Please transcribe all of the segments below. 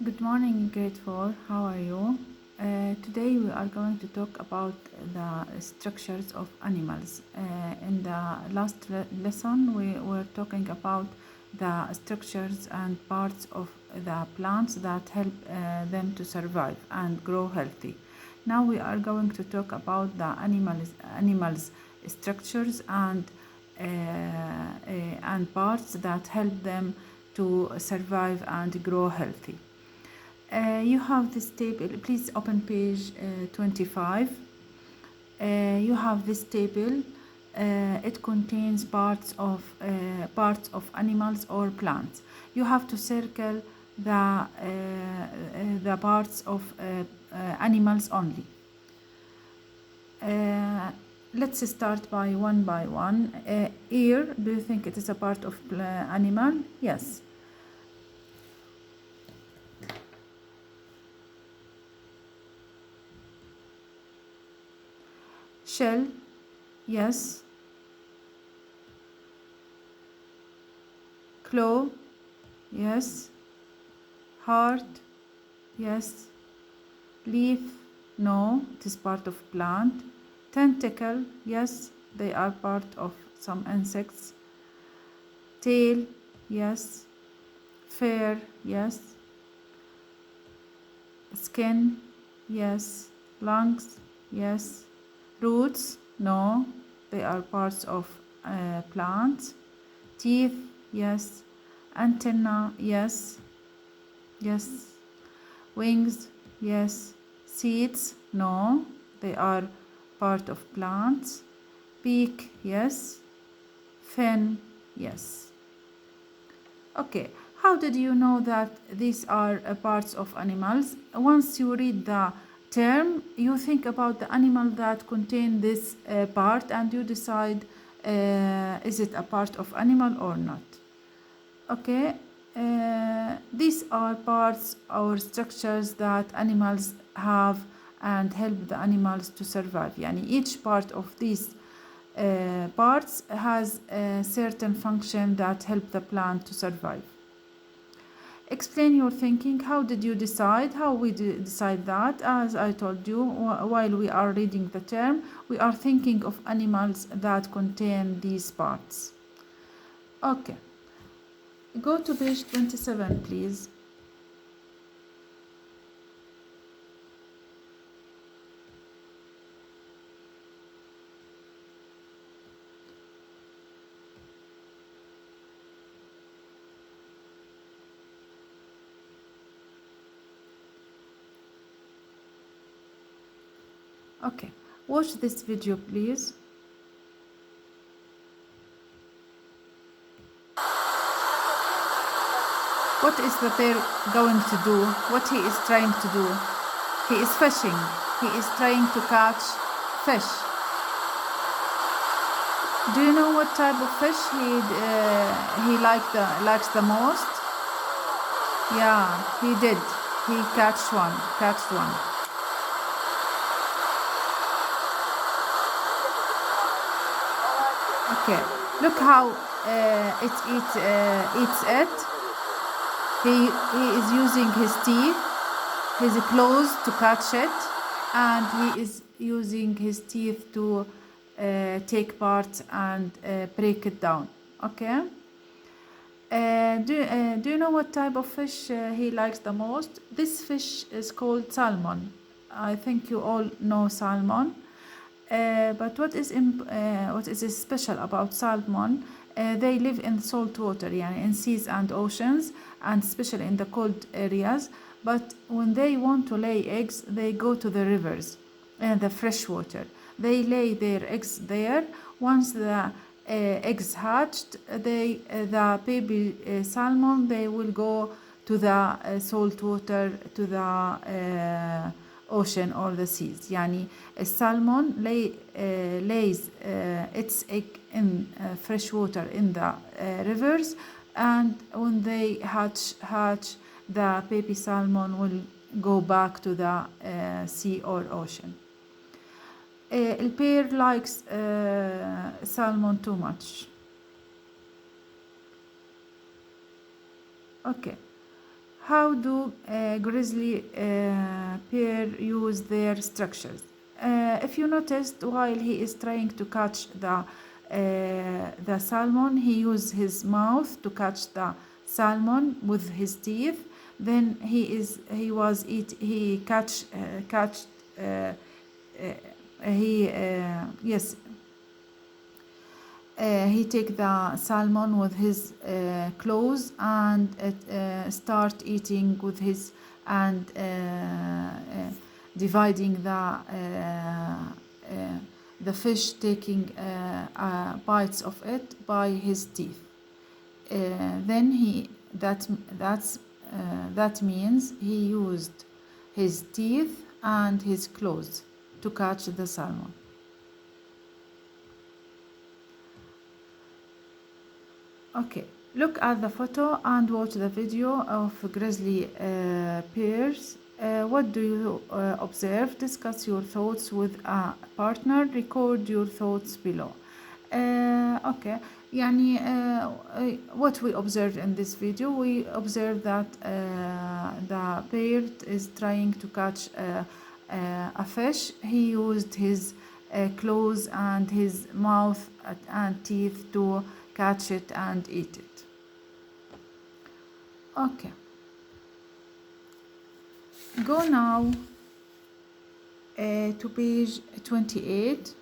Good morning, grade 4. How are you? Today we are going to talk about the structures of animals. In the last lesson, we were talking about the structures and parts of the plants that help them to survive and grow healthy. Now we are going to talk about the animals structures and parts that help them to survive and grow healthy. You have this table. Please open page 25. You have this table. It contains parts of animals or plants. You have to circle the parts of animals only. Let's start by one. Ear. Do you think it is a part of animal? Yes. Shell. Yes. Claw. Yes. Heart. Yes. Leaf. No, it is part of plant. Tentacle. Yes, they are part of some insects. Tail. Yes. Fur. Yes. Skin. Yes. Lungs. Yes. Roots. No, they are parts of plants. Teeth. Yes. Antenna. Yes. Yes. Wings. Yes. Seeds. No, they are part of plants. Beak. Yes. Fin. Yes. Okay, how did you know that these are parts of animals? Once you read the term, you think about the animal that contain this part and you decide is it a part of animal or not. Okay, these are parts or structures that animals have and help the animals to survive. Yani each part of these parts has a certain function that help the plant to survive. Explain your thinking. How did you decide? How we decide that? As I told you, while we are reading the term, we are thinking of animals that contain these parts. Okay. Go to page 27, please. Okay. Watch this video, please. What is the bear going to do? What he is trying to do? He is fishing. He is trying to catch fish. Do you know what type of fish he likes the most? Yeah, he did. He catched one. Okay, look how it eats it. He is using his teeth, his claws to catch it, and he is using his teeth to take part and break it down. Okay. Do you know what type of fish he likes the most? This fish is called salmon. I think you all know salmon. But what is special about salmon? They live in salt water, in seas and oceans, and especially in the cold areas. But when they want to lay eggs, they go to the rivers and the fresh water. They lay their eggs there. Once the eggs hatched, the baby salmon, they will go to the salt water, to the ocean or the seas. Yani a salmon lays its egg in fresh water in the rivers, and when they hatch, the baby salmon will go back to the sea or ocean. El bear likes salmon too much. Okay. How do grizzly bear use their structures? If you noticed, while he is trying to catch the salmon, he used his mouth to catch the salmon with his teeth. Then he catched he yes he take the salmon with his claws and start eating with his and dividing the fish, taking bites of it by his teeth. Then that means he used his teeth and his claws to catch the salmon. Okay, look at the photo and watch the video of grizzly bears. What do you observe? Discuss your thoughts with a partner. Record your thoughts below. Okay, يعني what we observed in this video, we observed that the bear is trying to catch a fish. He used his claws and his mouth and teeth to catch it and eat it. Okay, go now to page 28.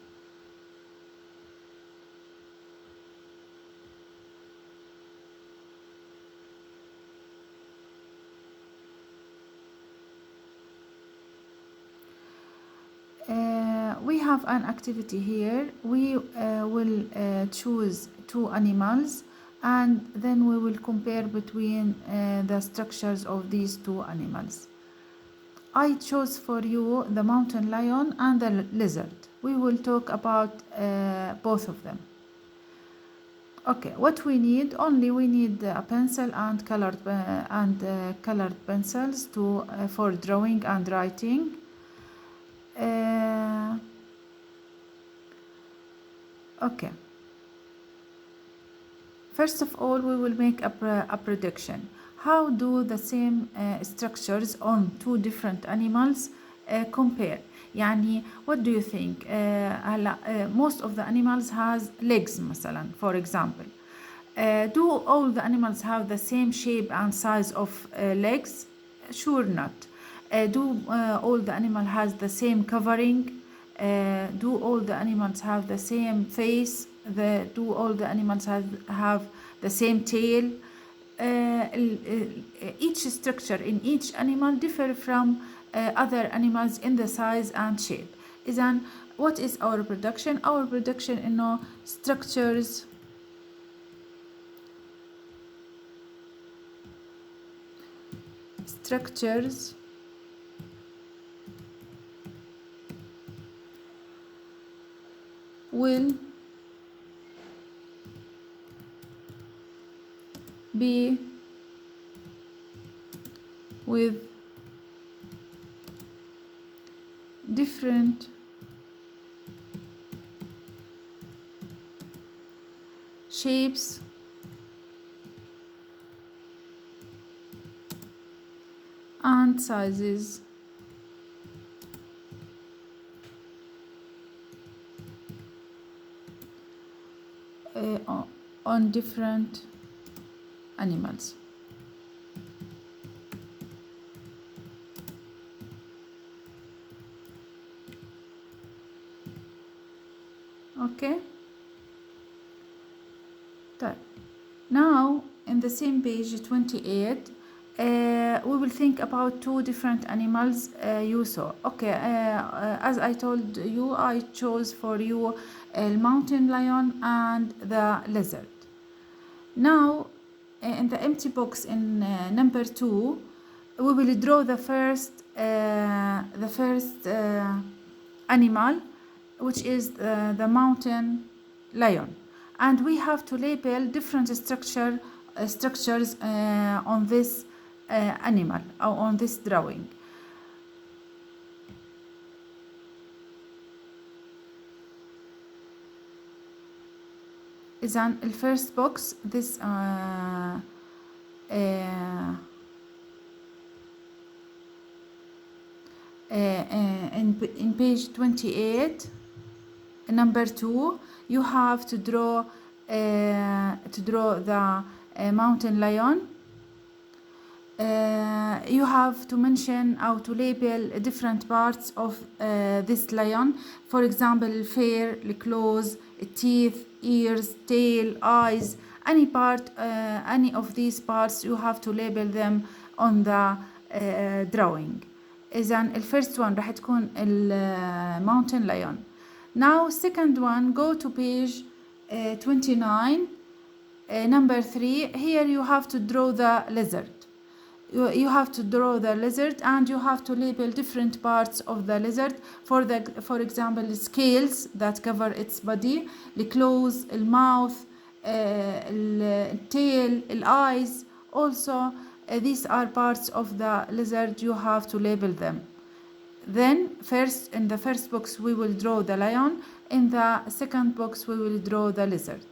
We have an activity here. We will choose two animals and then we will compare between the structures of these two animals. I chose for you the mountain lion and the lizard. We will talk about both of them. Okay, what we need? We need a pencil and colored pencils for drawing and writing. Okay. First of all, we will make a prediction. How do the same structures on two different animals compare? يعني what do you think? Most of the animals has legs مثلا, for example. Do all the animals have the same shape and size of legs? Sure not. Do all the animal has the same covering? Do all the animals have the same face? Do all the animals have the same tail? Each structure in each animal differ from other animals in the size and shape. إذن what is our prediction? Our prediction إنه structures will be with different shapes and sizes. On different animals. Okay. Now in the same page 28 we will think about two different animals you saw. Okay, as I told you, I chose for you a mountain lion and the lizard. Now in the empty box in number 2 we will draw the first animal, which is the mountain lion, and we have to label different structures on this animal or on this drawing. إذن الفيرست box, this in page 28, number 2, you have to draw the mountain lion. You have to mention or to label different parts of this lion. For example, fur, claws, teeth, ears, tail, eyes, any part, any of these parts you have to label them on the drawing. إذن الفirst one راح تكون mountain lion. Now second one, go to page 29, number 3. Here you have to draw the lizard. You have to draw the lizard and you have to label different parts of the lizard. For example, the scales that cover its body, the claws, the mouth, the tail, the eyes. Also, these are parts of the lizard. You have to label them. Then first, in the first box we will draw the lion. In the second box we will draw the lizard.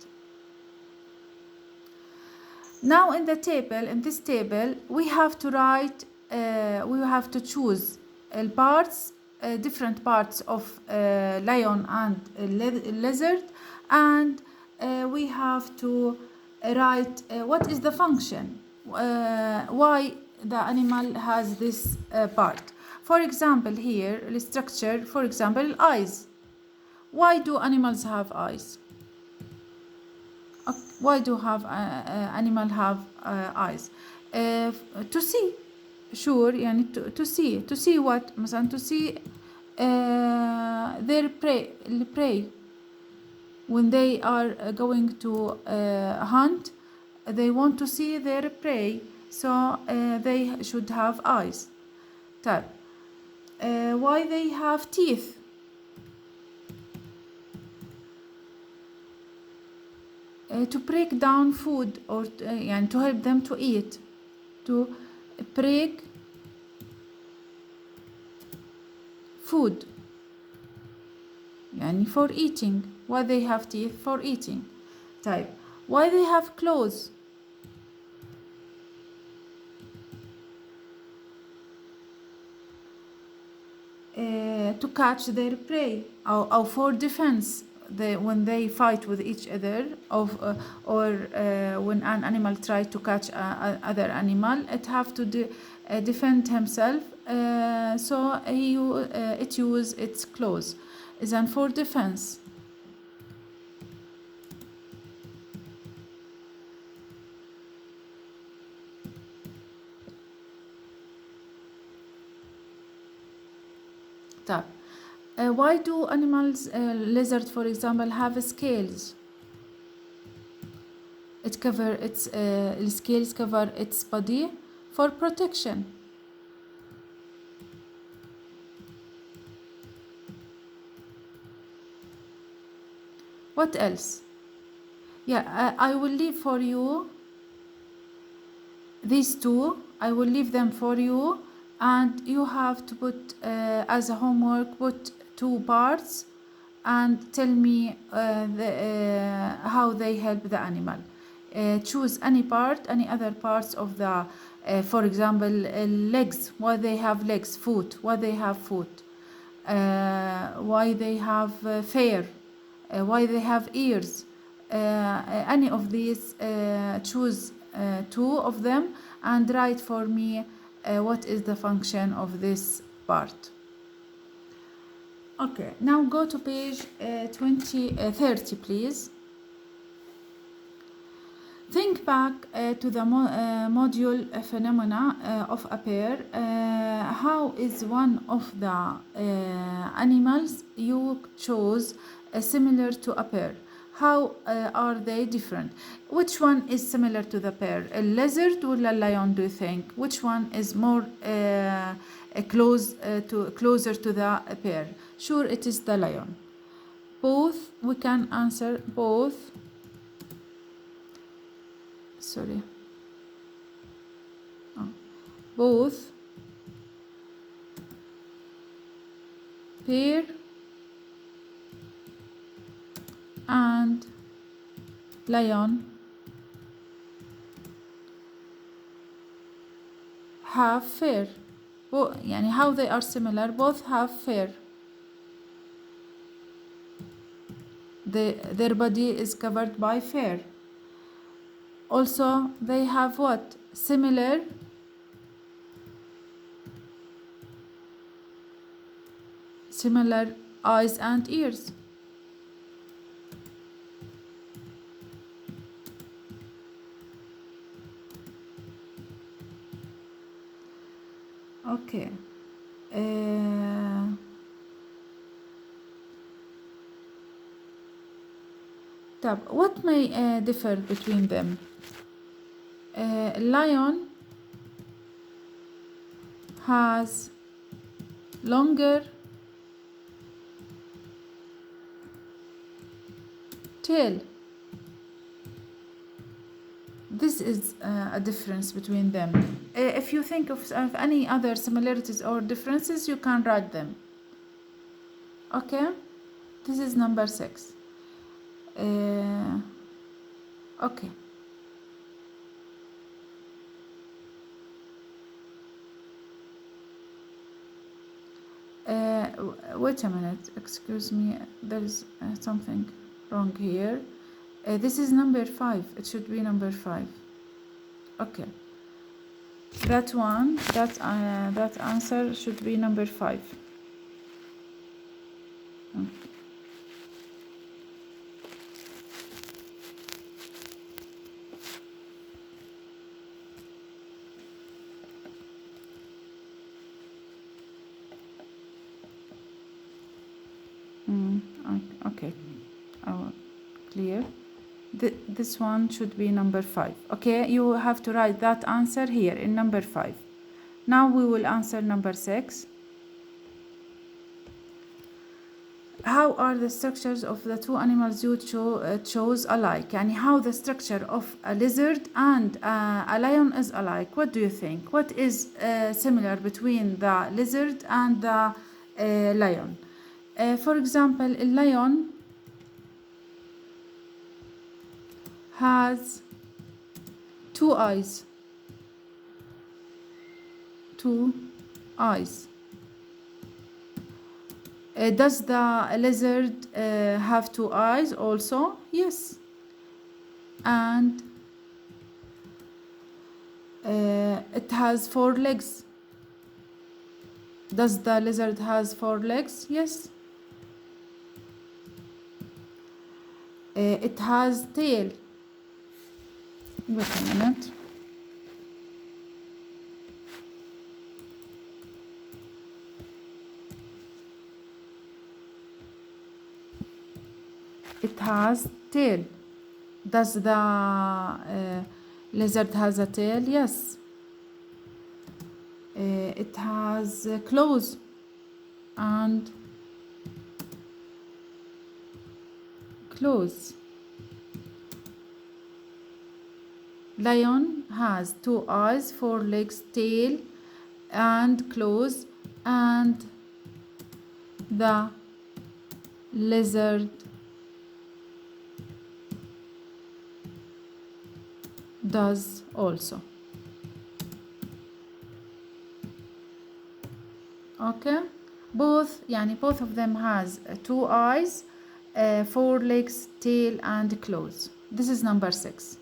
Now in this table, we have to write, we have to choose parts, different parts of lion and lizard, and we have to write what is the function, why the animal has this part. For example, here, the structure, for example, eyes. Why do animals have eyes? Why do animal have eyes? To see. Sure, يعني to see what? مثلا to see their prey. When they are going to hunt, they want to see their prey, so they should have eyes. طيب, why they have teeth? To break down food or يعني to help them to eat. To break food يعني for eating. Why they have teeth? For eating. طيب, why they have claws? To catch their prey or for defense. When they fight with each other, or when an animal tries to catch other animal, it have to defend himself. So it use its claws. Then for defense. طب, why do animals, lizard for example, have scales? The scales cover its body for protection. What else? Yeah, I will leave for you these two. I will leave them for you, and you have to put as a homework, put 2 parts and tell me how they help the animal. Choose any part, any other parts of the, for example, legs. Why they have legs? Foot. Why they have foot? Why they have fur? Why they have ears? Any of these, choose 2 of them and write for me what is the function of this part. Okay, now go to page 30, please. Think back to the module phenomena of a pair. How is one of the animals you chose similar to a pair? How are they different? Which one is similar to the pair? A lizard or a lion, do you think? Which one is more closer to the pair? Sure, it is the lion. Both, we can answer both. Sorry. Both pair and lion have fur. يعني how they are similar, both have fur. Their body is covered by fur. Also, they have what? Similar eyes and ears. Okay. طب what may differ between them? Lion has longer tail. This is a difference between them. If you think of any other similarities or differences, you can write them. Okay, this is number 6. Okay. Wait a minute, excuse me, there is something wrong here. This is number 5, it should be number 5. Okay, that one, that answer should be number 5. Okay, clear. This one should be number 5. Okay, you have to write that answer here in number 5. Now we will answer number 6. How are the structures of the two animals you chose alike? يعني how the structure of a lizard and a lion is alike. What do you think? What is similar between the lizard and the lion? For example, a lion has 2 eyes. 2 eyes. Does the lizard have 2 eyes also? Yes. And it has 4 legs. Does the lizard has 4 legs? Yes. It has tail. Wait a minute. It has tail. Does the lizard has a tail? Yes. It has claws and claws. Lion has 2 eyes, 4 legs, tail and claws, and the lizard does also. Okay, both of them has 2 eyes, 4 legs, tail and claws. This is number 6.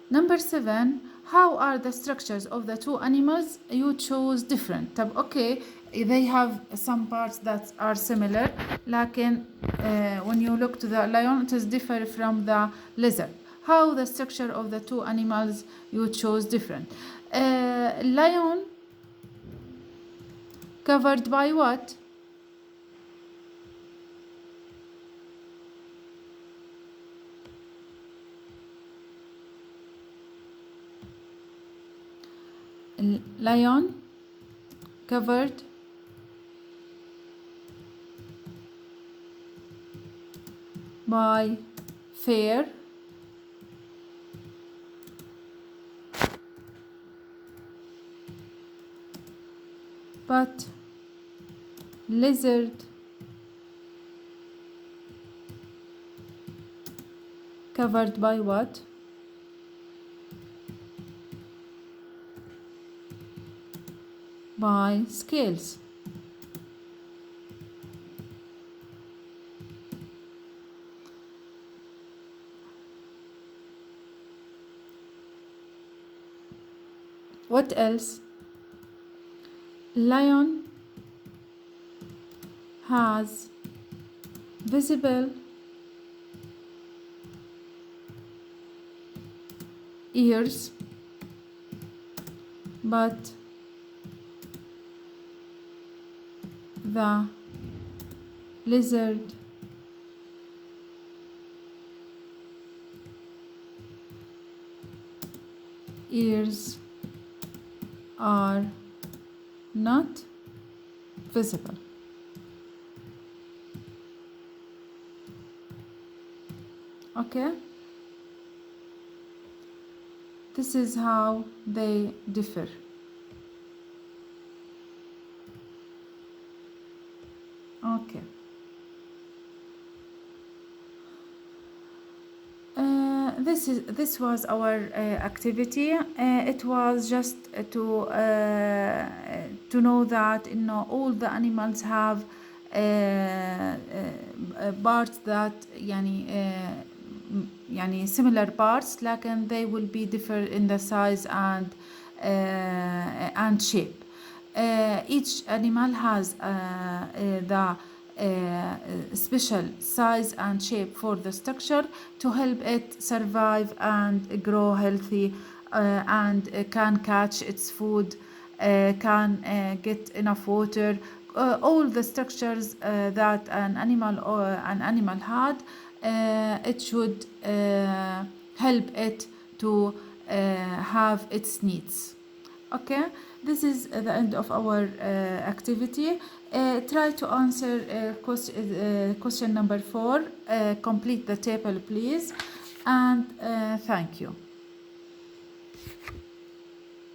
Number 7, how are the structures of the two animals you chose different? طب okay, they have some parts that are similar, لكن when you look to the lion it is different from the lizard. How the structure of the two animals you chose different? Lion covered by what? Lion covered by fur, but lizard covered by what? by scales. What else? Lion has visible ears, but the lizard ears are not visible. Okay, this is how they differ. Okay. This was our activity. It was just to know that all the animals have parts that يعني similar parts لكن they will be differ in the size and shape. Each animal has the special size and shape for the structure to help it survive and grow healthy and can catch its food, can get enough water. All the structures that an animal had, it should help it to have its needs. Okay, this is the end of our activity. Try to answer question number 4. Complete the table, please, and thank you.